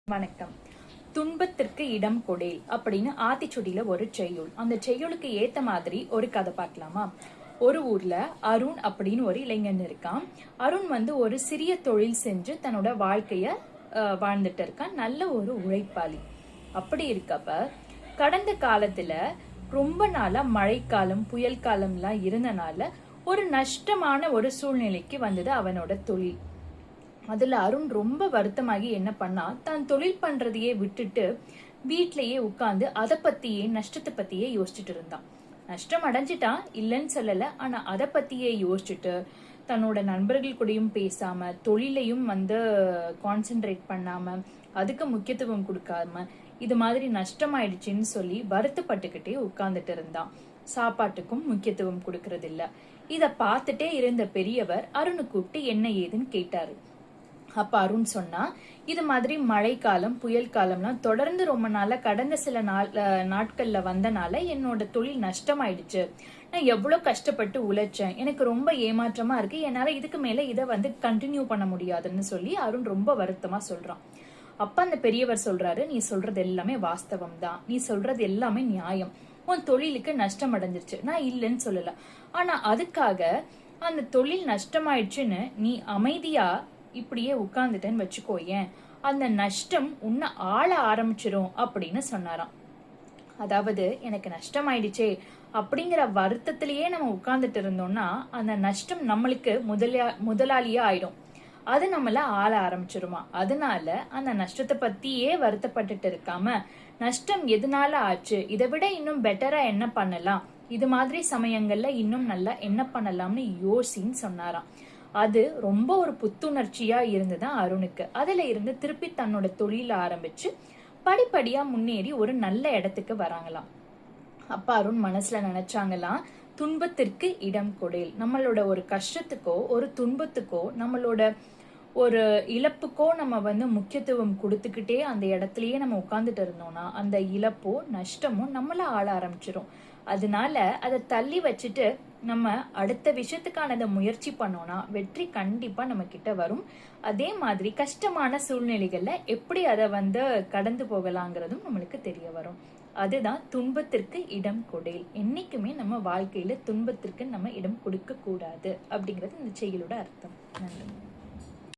வணக்கம். துன்பத்திற்கு இடம் கொடேல் அப்படின்னு ஆத்திச்சுடியில ஒரு செய்யுள். அந்த செய்யுளுக்கு ஏத்த மாதிரி ஒரு கதை பார்க்கலாமா? ஒரு ஊர்ல அருண் அப்படின்னு ஒரு இளைஞன் இருக்கான். அருண் ஒரு சிறிய தொழில் செஞ்சு தன்னோட வாழ்க்கைய வாழ்ந்துட்டு இருக்கான். நல்ல ஒரு உழைப்பாளி. அப்படி இருக்கப்ப கடந்த காலத்துல ரொம்ப நாளா மழைக்காலம் புயல் காலம்லாம் இருந்தனால ஒரு நஷ்டமான ஒரு சூழ்நிலைக்கு வந்தது அவனோட தொழில். அதுல அருண் ரொம்ப வருத்தமாகி என்ன பண்ணா, தான் தொழில் பண்றதையே விட்டுட்டு வீட்லயே உட்கார்ந்து அதை பத்தியே நஷ்டத்தை பத்தியே யோசிச்சுட்டு இருந்தான். நஷ்டம் அடைஞ்சிட்டான், இல்லைன்னு சொல்லல. ஆனா அதை பத்தியே யோசிச்சுட்டு தன்னோட நண்பர்கள் கூடயும் பேசாம, தொழிலையும் கான்சென்ட்ரேட் பண்ணாம, அதுக்கு முக்கியத்துவம் கொடுக்காம, இது மாதிரி நஷ்டமாயிடுச்சுன்னு சொல்லி வருத்தப்பட்டுக்கிட்டே உட்கார்ந்துட்டு இருந்தான். சாப்பாட்டுக்கும் முக்கியத்துவம் கொடுக்கறது இல்ல. இத பார்த்துட்டே இருந்த பெரியவர் அருணை கூப்பிட்டு என்ன ஏதுன்னு கேட்டாரு. அப்ப அருண் சொன்னா, இது மாதிரி மழைக்காலம் புயல் காலம்லாம் தொடர்ந்து ரொம்ப நாளா கடந்த சில நாட்கள்ல வந்தனால என்னோட தொழில் நஷ்டமாயிடுச்சு. நான் எவ்வளவு கஷ்டப்பட்டு உழைச்சேன், எனக்கு ரொம்ப ஏமாற்றமா இருக்கு, என்னால இதுக்கு மேல இதை கண்டினியூ பண்ண முடியாதுன்னு சொல்லி அருண் ரொம்ப வருத்தமா சொல்றான். அப்ப அந்த பெரியவர் சொல்றாரு, நீ சொல்றது எல்லாமே வாஸ்தவம் தான், நீ சொல்றது எல்லாமே நியாயம், உன் தொழிலுக்கு நஷ்டம் அடைஞ்சிருச்சு, நான் இல்லைன்னு சொல்லல. ஆனா அதுக்காக அந்த தொழில் நஷ்டமாயிடுச்சுன்னு நீ அமைதியா இப்படியே உட்கார்ந்துட்டேன்னு வச்சுக்கோ, ஏன் அந்த நஷ்டம் உன்னை ஆள ஆரம்பிச்சிரும் அப்படின்னு சொன்னாராம். அதாவது எனக்கு நஷ்டம் ஆயிடுச்சே அப்படிங்கிற வருத்தத்திலேயே நம்ம உட்கார்ந்துட்டு இருந்தோம்னா அந்த நஷ்டம் நம்மளுக்கு முதலாளியா ஆயிடும், அது நம்மள ஆள ஆரம்பிச்சிருமா. அதனால அந்த நஷ்டத்தை பத்தியே வருத்தப்பட்டுட்டு இருக்காம, நஷ்டம் எதனால ஆச்சு, இதை விட இன்னும் பெட்டரா என்ன பண்ணலாம், இது மாதிரி சமயங்கள்ல இன்னும் நல்லா என்ன பண்ணலாம்னு யோசின்னு சொன்னாராம். அது ரொம்ப ஒரு புத்துணர்ச்சியா இருந்துதான் அருணுக்கு. அதுல இருந்து திருப்பி தன்னோட தொழில ஆரம்பிச்சு படிப்படியா முன்னேறி ஒரு நல்ல இடத்துக்கு வராங்களாம். அப்ப அருண் மனசுல நினைச்சாங்களாம், துன்பத்திற்கு இடம் கொடேல். நம்மளோட ஒரு கஷ்டத்துக்கோ ஒரு துன்பத்துக்கோ நம்மளோட ஒரு இழப்புக்கோ நம்ம முக்கியத்துவம் கொடுத்துக்கிட்டே அந்த இடத்துலயே நம்ம உட்கார்ந்துட்டு இருந்தோம்னா அந்த இழப்போ நஷ்டமோ நம்மள ஆள ஆரம்பிச்சிடும். அதனால அதை தள்ளி வச்சுட்டு நம்ம அடுத்த விஷயத்துக்கானதை முயற்சி பண்ணோம்னா வெற்றி கண்டிப்பா நம்ம கிட்ட வரும். அதே மாதிரி கஷ்டமான சூழ்நிலைகள்ல எப்படி அதை கடந்து போகலாங்கிறதும் நம்மளுக்கு தெரிய வரும். அதுதான் துன்பத்திற்கு இடம் கொடேல். என்னைக்குமே நம்ம வாழ்க்கையில துன்பத்திற்கு நம்ம இடம் கொடுக்க கூடாது அப்படிங்கிறது இந்த செயலோட அர்த்தம். நன்றி.